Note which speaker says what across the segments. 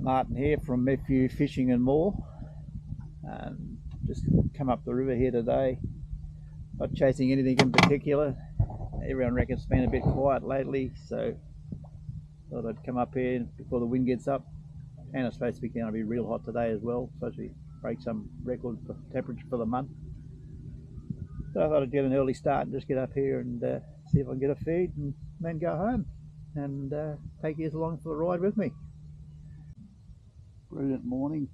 Speaker 1: Martin here from Mefu Fishing and More. Just come up the river here today. Not chasing anything in particular. Everyone reckons it's been a bit quiet lately, so thought I'd come up here before the wind gets up. And it's supposed to be going to be real hot today as well. Supposed to break some record for temperature for the month. So I thought I'd get an early start and just get up here and see if I can get a feed and then go home and take you along for the ride with me. Brilliant morning.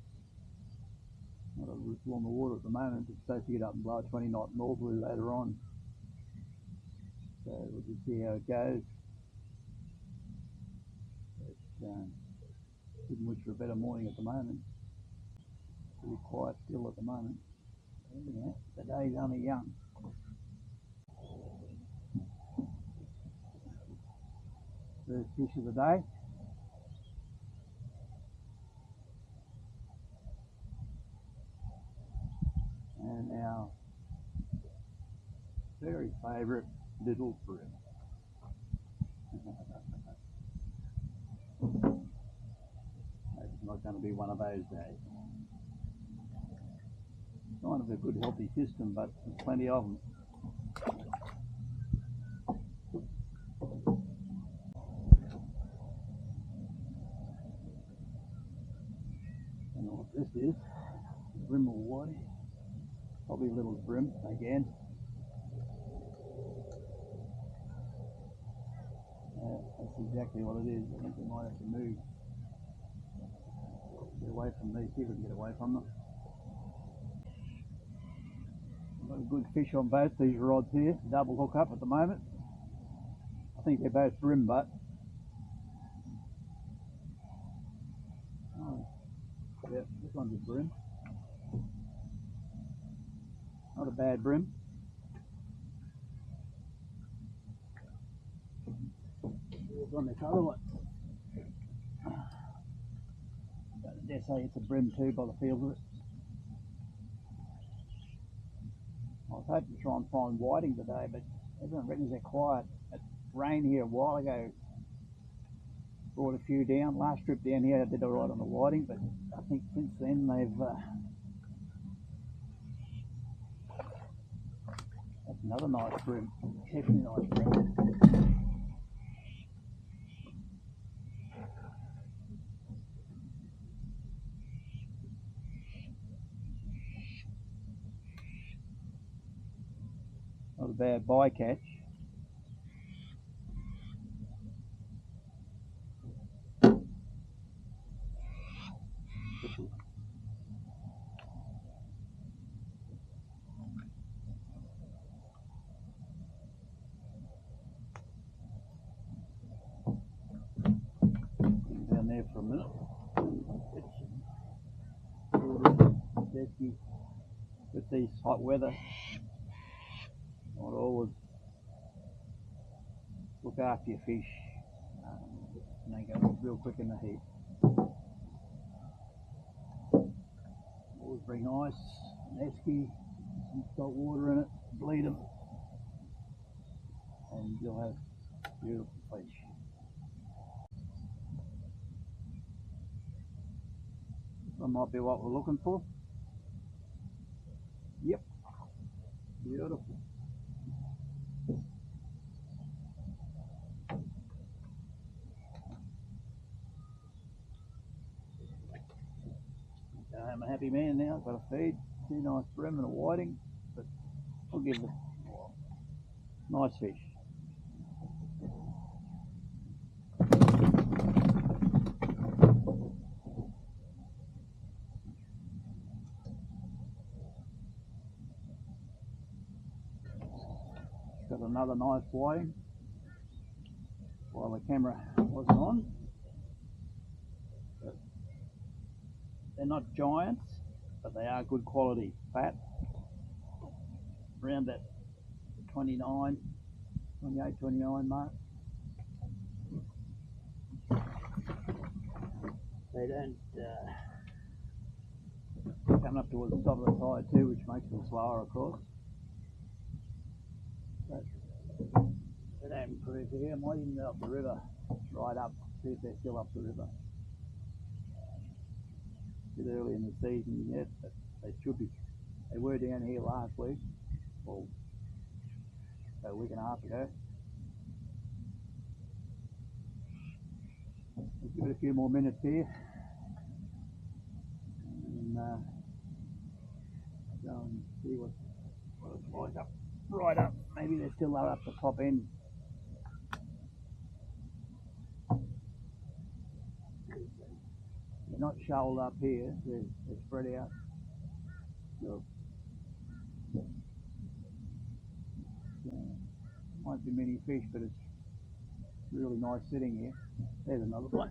Speaker 1: Not a ripple on the water at the moment. It's supposed to get up and blow a 20 knot northerly later on. So we'll just see how it goes. Couldn't wish for a better morning at the moment. Pretty quiet still at the moment. Yeah, the day's only young. First fish of the day. And our very favourite little brim. It's not going to be one of those days. Kind of a good healthy system, but there's plenty of them. I don't know what this is. Brim or white. Probably a little brim again. That's exactly what it is. I think we might have to move. Get away from these. See if we can get away from them. I've got a good fish on both these rods here. Double hook up at the moment. I think they're both brim butt. Oh, yeah, this one's a brim. Not a bad brim. Here's on this other one. I dare say it's a brim too by the feel of it. I was hoping to try and find whiting today, but everyone reckons they're quiet. It rained here a while ago. Brought a few down. Last trip down here I did alright on the whiting, but I think since then they've that's another nice brim. Definitely nice brim. Not a bad bycatch. Down there for a minute. With these hot weather, not always look after your fish. And they go real quick in the heat. Always bring ice, an esky, some salt water in it, bleed them, and you'll have beautiful fish. This one might be what we're looking for. Yep, beautiful. I'm a happy man now. I've got a feed, two nice brim and a whiting, but I'll give it a nice fish. Got another nice whiting while the camera wasn't on. But they're not giants, but they are good quality fat. Around that 29, 28, 29 mark. They don't come up towards the top of the tide too, which makes them slower, of course. But they don't improve here. I might even go up the river, right up, see if they're still up the river. bit early in the season yet, but they should be. They were down here last week, or a week and a half ago. We'll give it a few more minutes here, and go and see what it's like up, right up. Maybe they're still up the top end. They're not shoaled up here, they're spread out. So, might be many fish, but it's really nice sitting here. There's another one.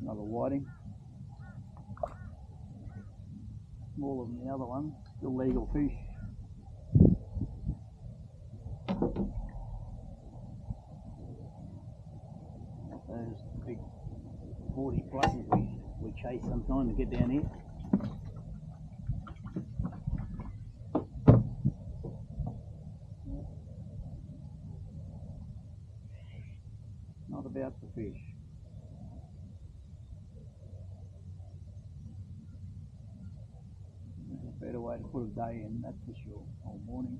Speaker 1: Another whiting. Smaller than the other one. Still legal fish. Those big 40 pluses we chase sometimes to get down here. Not about the fish. There's a better way to put a day in, that's for sure, all morning.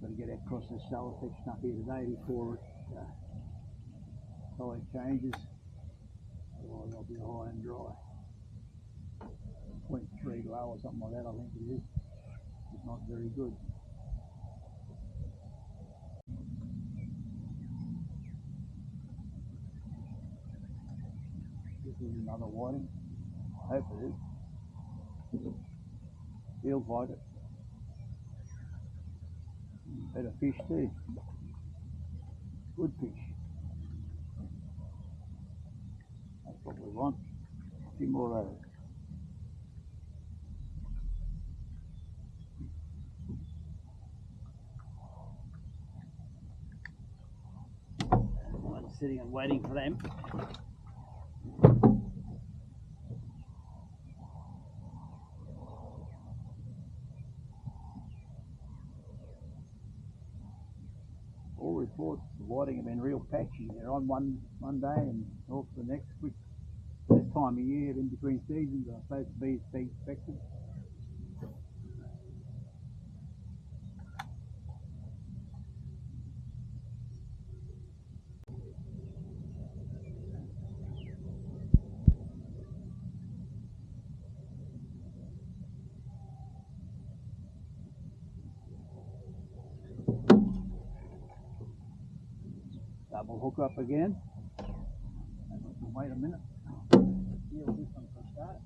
Speaker 1: Got to get across this shallow section up here today before tide changes. Otherwise I'll be high and dry. 0.3 low or something like that, I think it is. It's not very good. This is another whiting. I hope it is. Feels like it. Better fish too. Good fish. That's what we want. A few more of those. I'm sitting and waiting for them. All reports the whiting have been real patchy. They're on one day and off the next, which this time of year in between seasons are supposed to be as expected. Double hook up again. Wait a minute. Deal with this one for a start.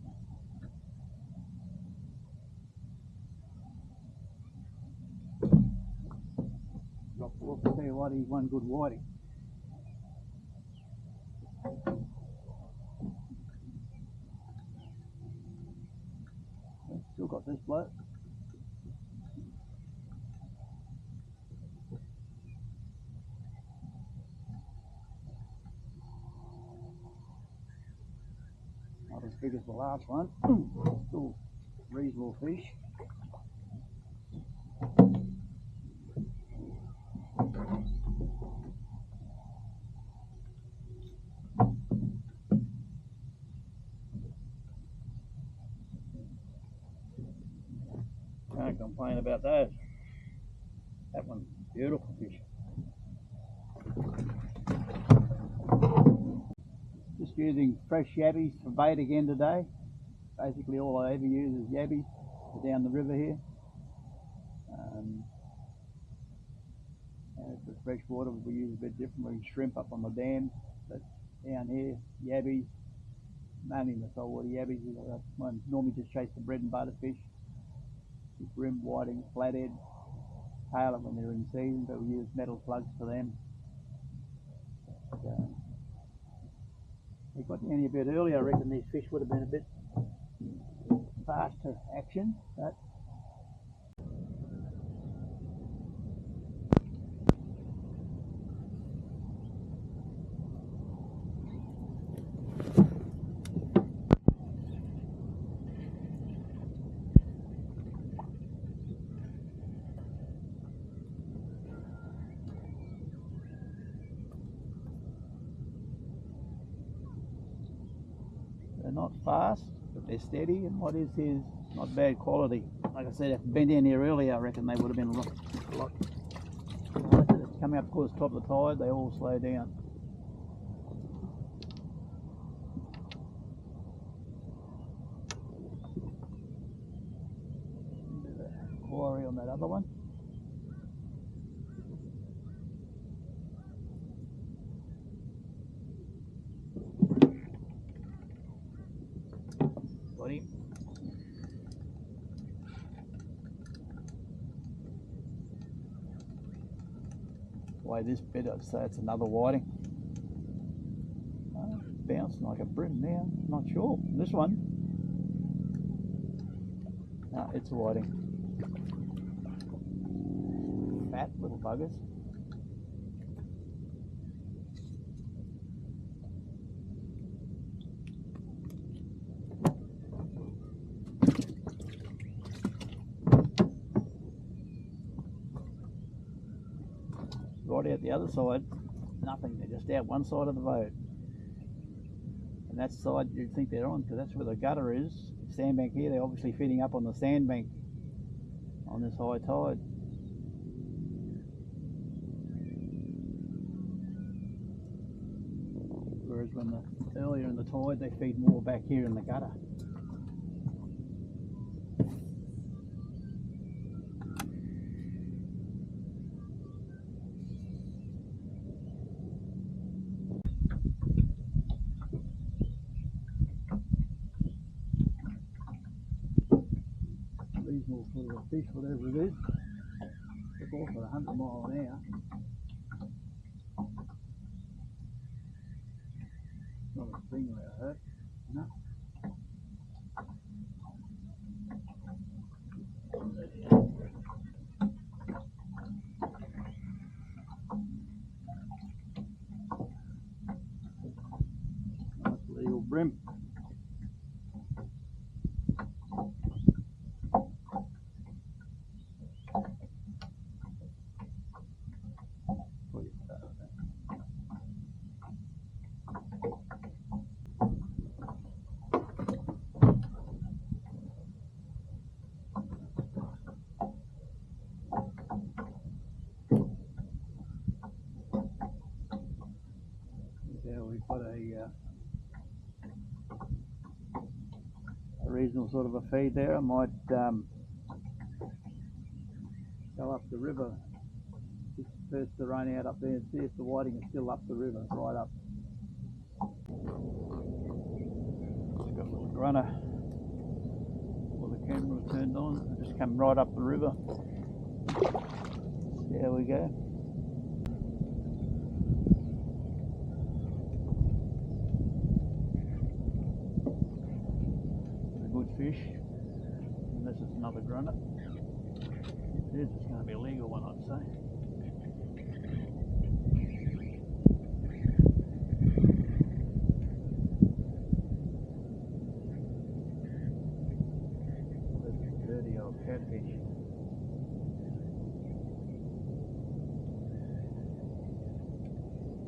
Speaker 1: Drop the hook. I'll tell you what, he's one good whiting. Still got this bloke. Not as big as the last one. Still reasonable fish. Can't complain about those. That one's beautiful fish. Just using fresh yabbies for bait again today. Basically all I ever use is yabbies down the river here. For fresh water we use a bit different. We shrimp up on the dam, but down here yabbies, mainly the saltwater yabbies. I normally just chase the bread and butter fish. Brim, whiting, flathead, tailor when they're in season, but we use metal plugs for them. They got down here a bit earlier. I reckon these fish would have been a bit faster action, but not fast, but they're steady, and what is not bad quality. Like I said, if I'd been down here earlier, I reckon they would have been a lot. Coming up towards the top of the tide, they all slow down. Quarry on that other one. Got him. Way this bit, I'd say it's another whiting. Bouncing like a brim now. Not sure. This one. No, it's a whiting. Fat little buggers. Right out the other side, nothing. They're just out one side of the boat. And that side you'd think they're on, because that's where the gutter is. The sandbank here, they're obviously feeding up on the sandbank on this high tide. Whereas earlier in the tide, they feed more back here in the gutter. Reasonable sort of a fish, whatever it is. Took off at 100 miles an hour. Not a stingray, I hope. No. Nice little brim. We've got a reasonable sort of a feed there. I might go up the river just first to run out up there and see if the whiting is still up the river, right up. Just got a little grunter while the camera was turned on. I just come right up the river. There we go. Fish, unless it's another grunter. If it is, it's going to be a legal one, I'd say. This is a dirty old catfish.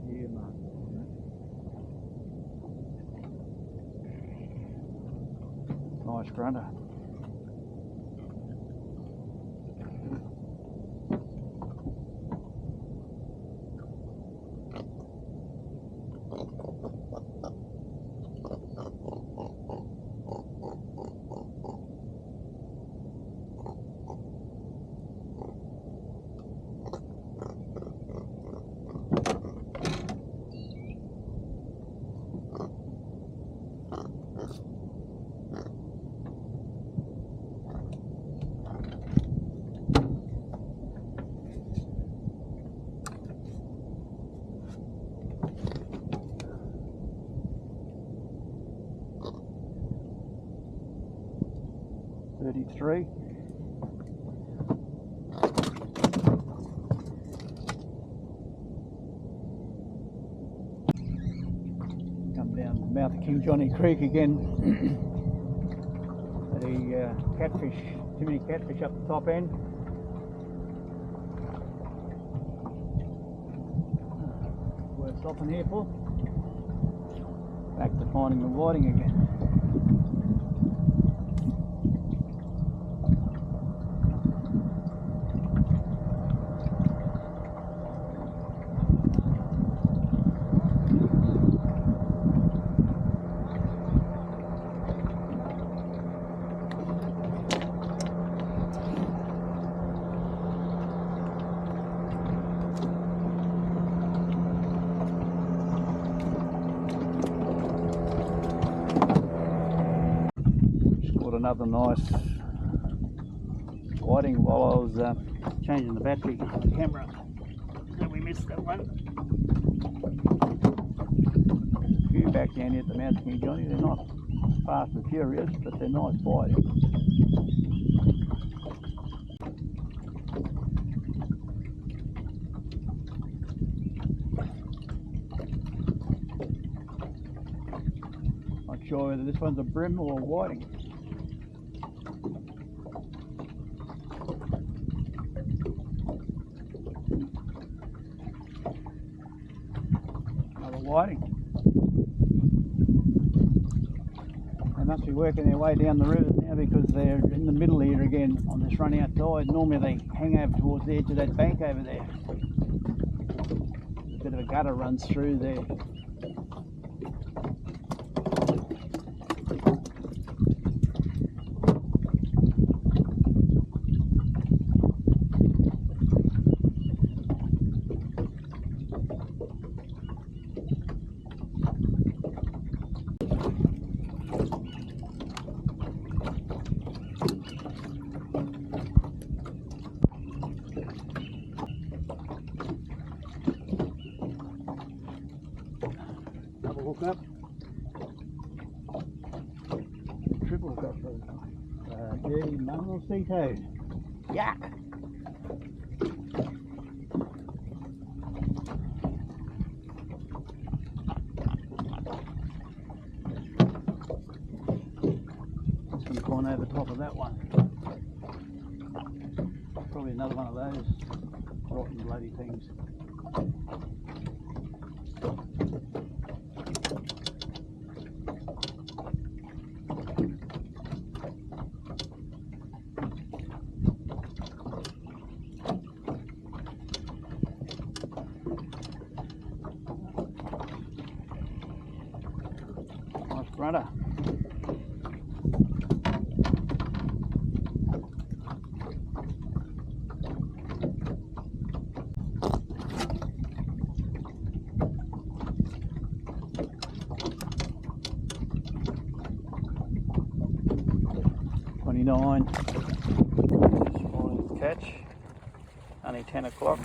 Speaker 1: Yeah, man. Nice grunter. .33. Come down the mouth of King Johnny Creek again. The catfish, too many catfish up the top end. Worth stopping here for. Back to finding the whiting again. another nice whiting while I was changing the battery on the camera. So we missed that one. A few back down here at the mouth, King Johnny. They're not fast and furious, but they're nice biting. Not sure whether this one's a brim or a whiting. Another whiting. They must be working their way down the river now because they're in the middle here again on this run outside. Normally they hang over towards the edge of that bank over there. A bit of a gutter runs through there. Hookup, triple hookup for dirty mongrel sea toad. Yuck! Just going to climb over top of that one. Probably another one of those rotten bloody things. Nice grunter. This morning's catch, only 10 o'clock.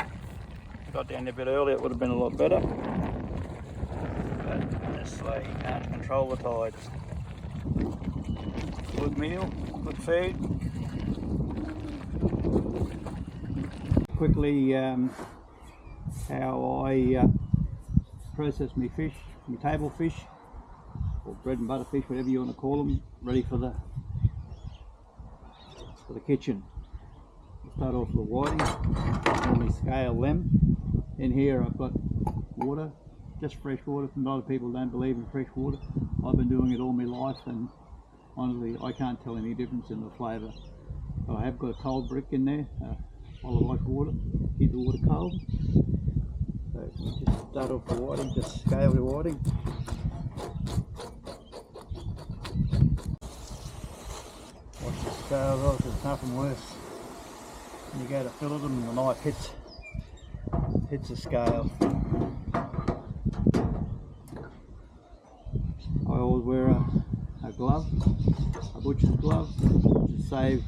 Speaker 1: Got down there a bit earlier, it would have been a lot better. But this way you can't control the tide. Good meal, good feed. Quickly, how I process my fish, my table fish, or bread and butter fish, whatever you want to call them, ready for the kitchen. I'll start off with the whiting, normally scale them. In here I've got water, just fresh water. A lot of people don't believe in fresh water. I've been doing it all my life and honestly I can't tell any difference in the flavour. But I have got a cold brick in there, olive like water, keep the water cold. So just start off the whiting, just scale the whiting. Watch the scales off, there's nothing worse. When you go to fillet them and the knife hits the scale. I always wear a glove, a butcher's glove, to save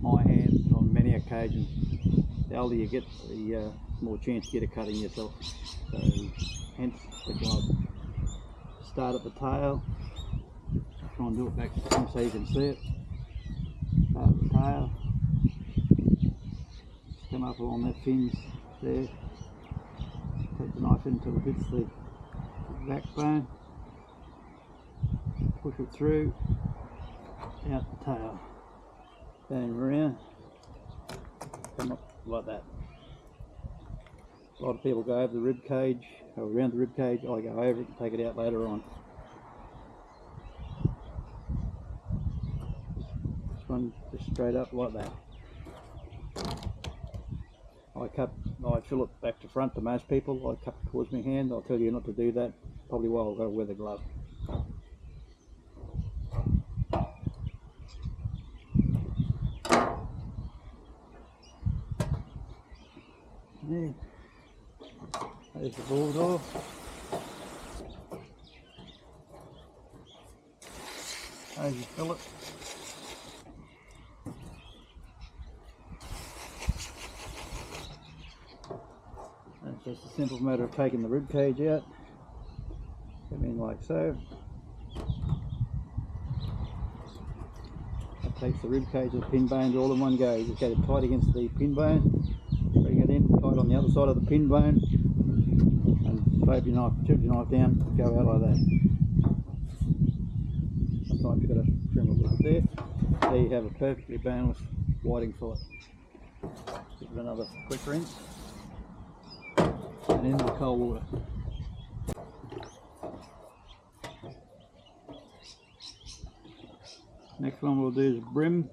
Speaker 1: my hands on many occasions. The older you get, the more chance you get of cutting yourself. So hence the glove. Start at the tail. Try and do it back to front so you can see it. Start at the tail. Just come up along that fins there. Take the knife until it hits the backbone. Push it through, out the tail, bang around, come up like that. A lot of people go over the rib cage, or around the rib cage. I go over it and take it out later on. This one just straight up like that. I fill it back to front to most people. I cut towards my hand. I'll tell you not to do that. Probably why I've got to wear the glove. Yeah. There's the bulldog. There's your fillet. Just a simple matter of taking the rib cage out. Come in like so. That takes the rib cage and the pin bones all in one go. You just get it tight against the pin bone, bring it in, tight on the other side of the pin bone, and flap your knife, tip your knife down, go out like that. Sometimes you've got to trim a little bit there. There you have a perfectly boneless whiting fillet. Give it another quick rinse and into the cold water. Next one we'll do is brim.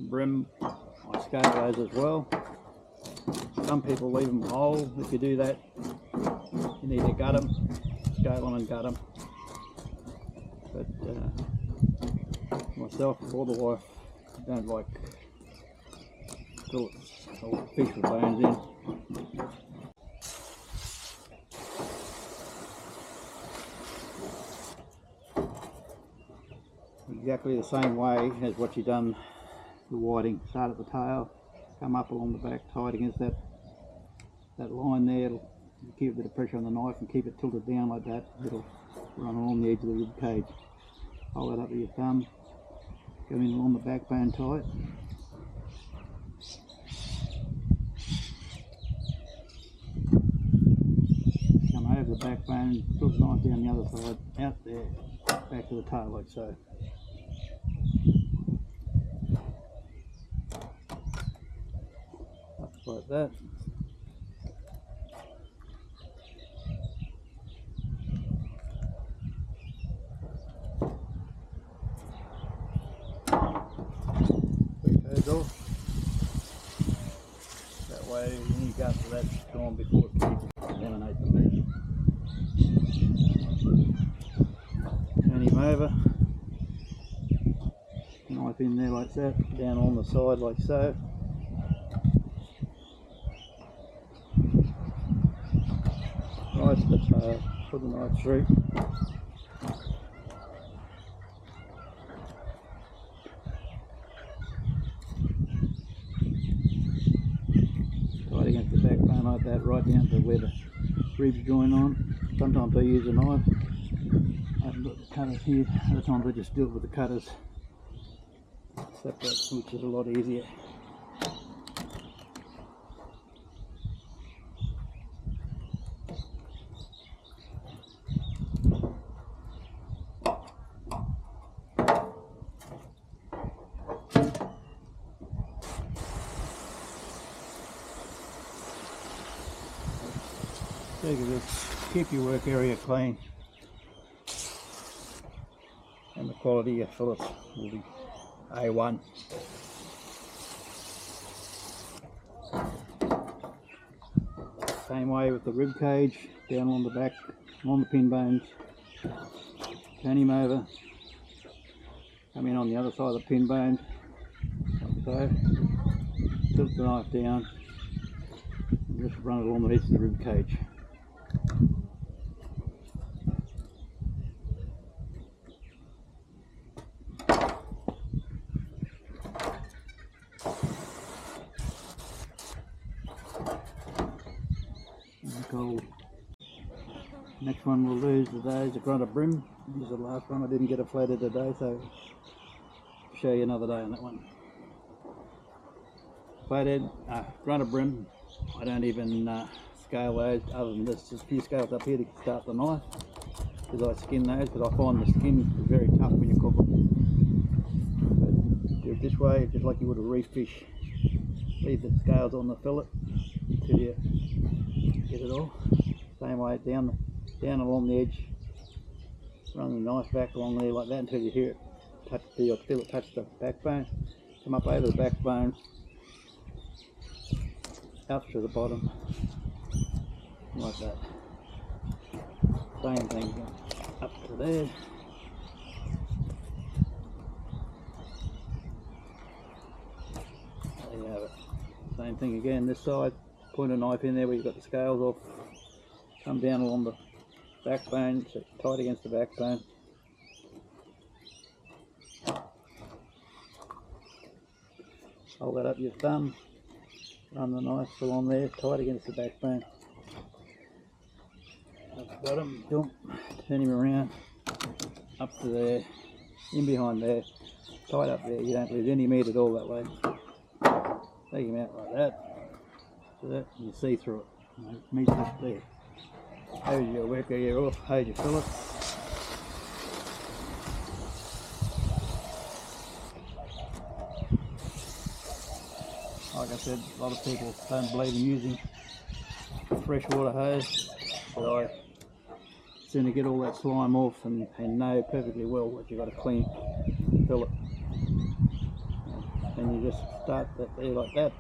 Speaker 1: Brim, I scale those as well. Some people leave them whole. If you do that, you need to gut them, scale them and gut them. But myself or the wife don't like fillets or fish with bones in. Exactly the same way as what you've done the whiting. Start at the tail, come up along the back, tight against that line there. It'll keep a bit of pressure on the knife and keep it tilted down like that. It'll run along the edge of the rib cage. Hold that up with your thumb, go in along the backbone tight. Come over the backbone, put the knife down the other side, out there, back to the tail like so. Up like that. Off. That way any guts of that's gone before it can contaminate the meat. Turn him over, knife in there like that, down on the side like so. Right to the tail, put the knife through. Against the backbone like that, right down to where the ribs join on. Sometimes I use a knife. I haven't got the cutters here. Other times I just do it with the cutters separate, which is a lot easier. Take this, keep your work area clean and the quality of your fillets will be A1. Same way with the rib cage, down on the back, on the pin bones, turn him over, come in on the other side of the pin bone, like so, tilt the knife down and just run it along the edge of the rib cage. Next one we'll lose today is a grunter brim. This is the last one. I didn't get it flated today, so I'll show you another day on that one. Flathead, grunter brim. I don't even scale those other than this. Just a few scales up here to start the knife, because I skin those, because I find the skin is very tough when you cook them. But do it this way, just like you would a reef fish. Leave the scales on the fillet until you get it all. Same way down along the edge. Run the knife back along there like that until you hear it touch, feel it touch the backbone. Come up over the backbone, out to the bottom, like that. Same thing, up to there. There you have it. Same thing again this side. Point a knife in there where you've got the scales off. Come down along the backbone, so tight against the backbone. Hold that up with your thumb, Run the knife along there, tight against the backbone. At the bottom, jump, turn him around, up to there, in behind there, tight up there. You don't lose any meat at all that way. Take him out like that, so that you see through it. Meat's just there. Hold your worker gear off, hold your fillet. Like I said, a lot of people don't believe in using freshwater hose, but I sooner get all that slime off and know perfectly well that you've got a clean fillet. And you just start that there like that,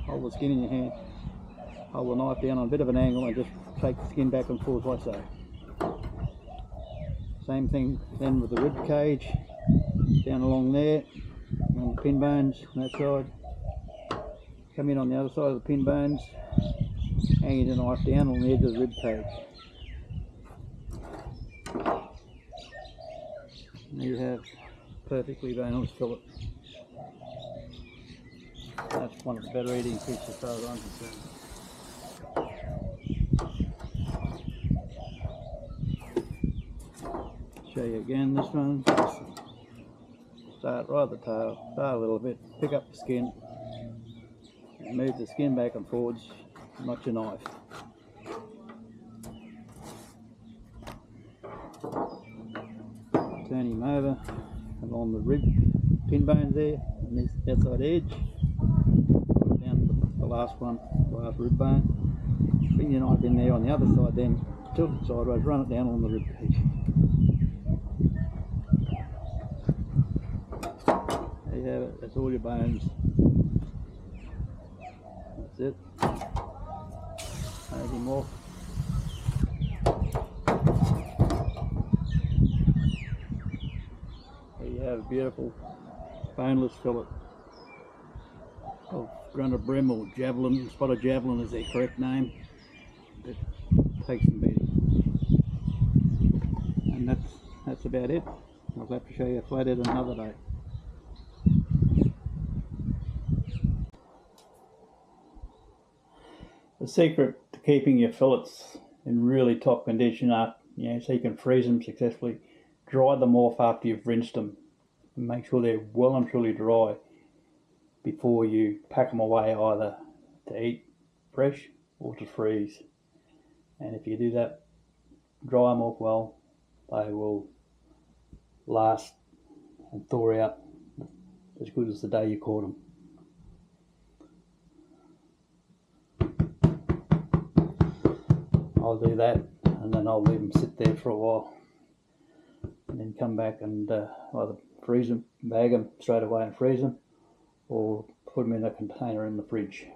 Speaker 1: hold the skin in your hand, hold the knife down on a bit of an angle and just take the skin back and forth like so. Same thing then with the rib cage, down along there, on the pin bones on that side. Come in on the other side of the pin bones, hanging the knife down on the edge of the rib cage. And you have perfectly boneless fillet. That's one of the better eating fish as far as I'm concerned. Show you again this one. Start right at the tail, start a little bit, pick up the skin, and move the skin back and forwards, not your knife. Turn him over along the rib pin bones there, and this outside edge, put down the last one, the last rib bone. Bring your knife in there on the other side, then tilt it sideways, run it down on the rib cage. There you have it, that's all your bones. That's it. Take him off. There you have a beautiful boneless fillet of grunter brim or javelin. Spotted javelin is their correct name. It takes some beating. And that's about it. I'll have to show you a flathead another day. The secret to keeping your fillets in really top condition are, so you can freeze them successfully, dry them off after you've rinsed them, and make sure they're well and truly dry before you pack them away, either to eat fresh or to freeze. And if you do that, dry them off well, they will last and thaw out as good as the day you caught them. I'll do that, and then I'll leave them sit there for a while, and then come back and either freeze them, bag them straight away and freeze them, or put them in a container in the fridge.